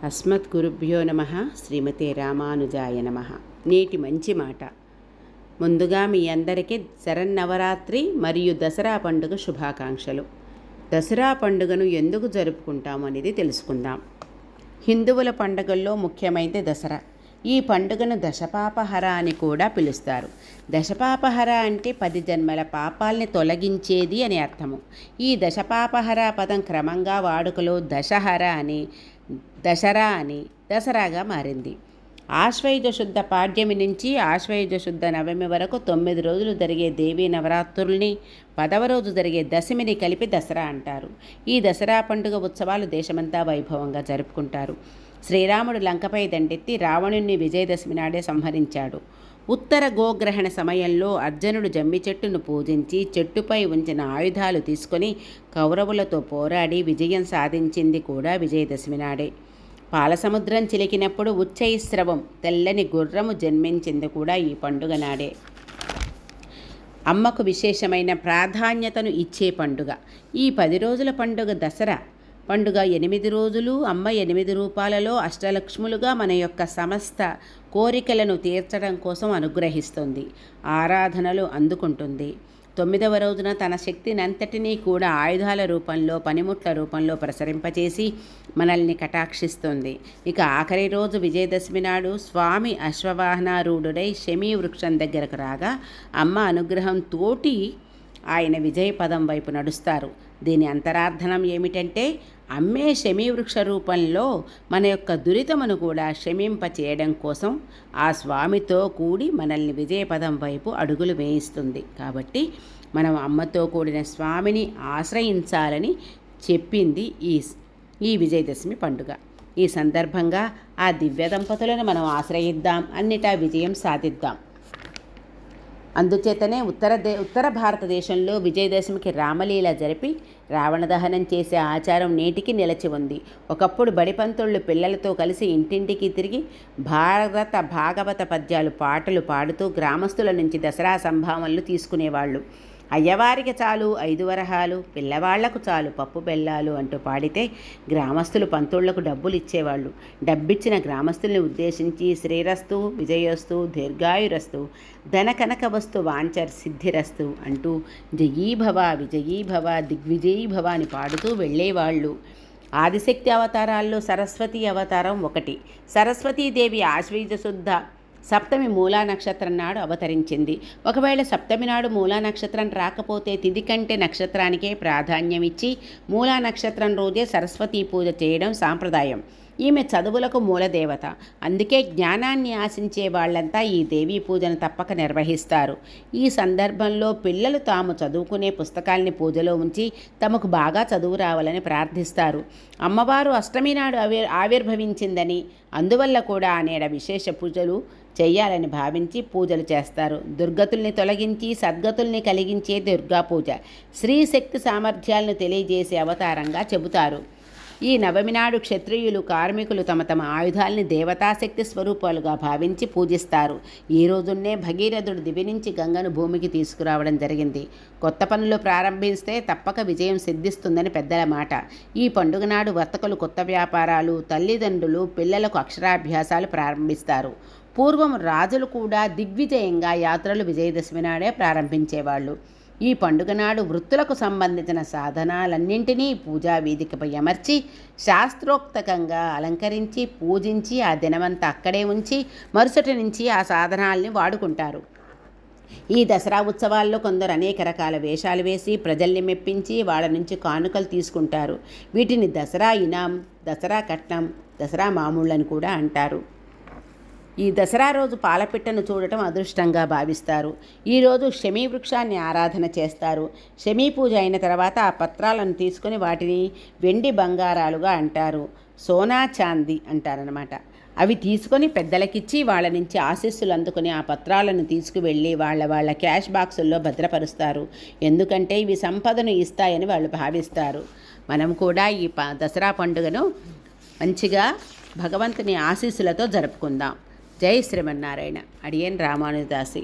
అస్మద్గురుభ్యో నమః. శ్రీమతే రామానుజాయ నమః. నేటి మంచి మాట. ముందుగా మీ అందరికీ శరన్నవరాత్రి మరియు దసరా పండుగ శుభాకాంక్షలు. దసరా పండుగను ఎందుకు జరుపుకుంటాం అనేది తెలుసుకుందాం. హిందువుల పండుగల్లో ముఖ్యమైనది దసరా. ఈ పండుగను దశపాపహర అని కూడా పిలుస్తారు. దశపాపహర అంటే 10 జన్మల పాపాల్ని తొలగించేది అని అర్థము. ఈ దశపాపహర పదం క్రమంగా వాడుకలో దశహర అని, దసరా అని, దసరాగా మారింది. ఆశ్వయుజ శుద్ధ పాడ్యమి నుంచి ఆశ్వయుజ శుద్ధ నవమి వరకు 9 రోజులు జరిగే దేవీ నవరాత్రుల్ని 10వ రోజు జరిగే దశమిని కలిపి దసరా అంటారు. ఈ దసరా పండుగ ఉత్సవాలు దేశమంతా వైభవంగా జరుపుకుంటారు. శ్రీరాముడు లంకపై దండెత్తి రావణుణ్ణి విజయదశమి నాడే సంహరించాడు. ఉత్తర గోగ్రహణ సమయంలో అర్జునుడు జమ్మి చెట్టును పూజించి చెట్టుపై ఉంచిన ఆయుధాలు తీసుకొని కౌరవులతో పోరాడి విజయం సాధించింది కూడా విజయదశమి నాడే. పాలసముద్రం చిలికినప్పుడు ఉచ్చైస్రవం తెల్లని గుర్రము జన్మించింది కూడా ఈ పండుగ నాడే. అమ్మకు విశేషమైన ప్రాధాన్యతను ఇచ్చే పండుగ ఈ 10 రోజుల పండుగ. దసరా పండుగ 8 రోజులు అమ్మ 8 రూపాలలో అష్టలక్ష్ములుగా మన యొక్క సమస్త కోరికలను తీర్చడం కోసం అనుగ్రహిస్తుంది, ఆరాధనలు అందుకుంటుంది. 9వ రోజున తన శక్తినంతటినీ కూడా ఆయుధాల రూపంలో, పనిముట్ల రూపంలో ప్రసరింపచేసి మనల్ని కటాక్షిస్తుంది. ఇక ఆఖరి రోజు విజయదశమి నాడు స్వామి అశ్వవాహనారూఢుడై శమీ వృక్షం దగ్గరకు రాగా అమ్మ అనుగ్రహం తోటి ఆయన విజయపదం వైపు నడుస్తారు. దీని అంతరార్థనం ఏమిటంటే అమ్మే శమీవృక్ష రూపంలో మన యొక్క దురితమును కూడా శమింప చేయడం కోసం ఆ స్వామితో కూడి మనల్ని విజయపదం వైపు అడుగులు వేయిస్తుంది. కాబట్టి మనం అమ్మతో కూడిన స్వామిని ఆశ్రయించాలని చెప్పింది ఈ విజయదశమి పండుగ. ఈ సందర్భంగా ఆ దివ్య దంపతులను మనం ఆశ్రయిద్దాం, అన్నిటా విజయం సాధిద్దాం. అందుచేతనే ఉత్తర భారతదేశంలో విజయదశమికి రామలీల జరిపి రావణ దహనం చేసే ఆచారం నేటికి నిలిచి ఉంది. ఒకప్పుడు బడిపంతుళ్ళు పిల్లలతో కలిసి ఇంటింటికి తిరిగి భాగవత పద్యాలు పాటలు పాడుతూ గ్రామస్తుల నుంచి దసరా సంభావనలు తీసుకునేవాళ్ళు. అయ్యవారికి చాలు 5 వరహాలు, పిల్లవాళ్లకు చాలు పప్పు బెల్లాలు అంటూ పాడితే గ్రామస్తులు పంతుళ్లకు డబ్బులు ఇచ్చేవాళ్ళు. డబ్బిచ్చిన గ్రామస్తుల్ని ఉద్దేశించి శ్రీరస్తు, విజయోస్తు, దీర్ఘాయురస్తు, ధనకనక వస్తు వాంచర్ సిద్ధిరస్తు అంటూ జయీభవ, విజయీభవ, దిగ్విజయీభవ అని పాడుతూ వెళ్ళేవాళ్ళు. ఆదిశక్తి అవతారాల్లో సరస్వతి అవతారం ఒకటి. సరస్వతీదేవి ఆశ్వయుజ శుద్ధ సప్తమి మూలా నక్షత్రం నాడు అవతరించింది. ఒకవేళ సప్తమి నాడు మూలా నక్షత్రం రాకపోతే తిథి కంటే నక్షత్రానికే ప్రాధాన్యం ఇచ్చి మూలా నక్షత్రం రోజే సరస్వతీ పూజ చేయడం సాంప్రదాయం. ఈమె చదువులకు మూలదేవత. అందుకే జ్ఞానాన్ని ఆశించే వాళ్ళంతా ఈ దేవీ పూజను తప్పక నిర్వహిస్తారు. ఈ సందర్భంలో పిల్లలు తాము చదువుకునే పుస్తకాల్ని పూజలో ఉంచి తమకు బాగా చదువు రావాలని ప్రార్థిస్తారు. అమ్మవారు అష్టమి నాడు ఆవిర్భవించిందని, అందువల్ల కూడా అనేడ విశేష పూజలు చెయ్యాలని భావించి పూజలు చేస్తారు. దుర్గతుల్ని తొలగించి సద్గతుల్ని కలిగించే దుర్గా పూజ స్త్రీశక్తి సామర్థ్యాలను తెలియజేసే అవతారంగా చెబుతారు. ఈ నవమి నాడు క్షత్రియులు, కార్మికులు తమ తమ ఆయుధాల్ని దేవతాశక్తి స్వరూపాలుగా భావించి పూజిస్తారు. ఈ రోజున్నే భగీరథుడు దివి నుంచి గంగను భూమికి తీసుకురావడం జరిగింది. కొత్త పనులు ప్రారంభిస్తే తప్పక విజయం సిద్ధిస్తుందని పెద్దల మాట. ఈ పండుగ నాడు వర్తకులు కొత్త వ్యాపారాలు, తల్లిదండ్రులు పిల్లలకు అక్షరాభ్యాసాలు ప్రారంభిస్తారు. పూర్వం రాజులు కూడా దిగ్విజయంగా యాత్రలు విజయదశమి నాడే ప్రారంభించేవాళ్ళు. ఈ పండుగ నాడు వృత్తులకు సంబంధించిన సాధనాలన్నింటినీ పూజా వేదికపై అమర్చి శాస్త్రోక్తకంగా అలంకరించి పూజించి ఆ దినమంతా అక్కడే ఉంచి మరుసటి నుంచి ఆ సాధనాల్ని వాడుకుంటారు. ఈ దసరా ఉత్సవాల్లో కొందరు అనేక రకాల వేషాలు వేసి ప్రజల్ని మెప్పించి వాళ్ళ నుంచి కానుకలు తీసుకుంటారు. వీటిని దసరా ఇనాం, దసరా కట్నం, దసరా మామూళ్ళని కూడా అంటారు. ఈ దసరా రోజు పాలపిట్టను చూడటం అదృష్టంగా భావిస్తారు. ఈరోజు శమీ వృక్షాన్ని ఆరాధన చేస్తారు. శమీ పూజ అయిన తర్వాత ఆ పత్రాలను తీసుకుని వాటిని వెండి బంగారాలుగా అంటారు, సోనా చాందీ అంటారనమాట. అవి తీసుకొని పెద్దలకిచ్చి వాళ్ళ నుంచి ఆశీస్సులు అందుకుని ఆ పత్రాలను తీసుకువెళ్ళి వాళ్ళ క్యాష్ బాక్సుల్లో భద్రపరుస్తారు. ఎందుకంటే ఇవి సంపదను ఇస్తాయని వాళ్ళు భావిస్తారు. మనం కూడా ఈ దసరా పండుగను మంచిగా భగవంతుని ఆశీస్సులతో జరుపుకుందాం. జై శ్రీమన్నారాయణ. అడియన్ రామానుజదాసి.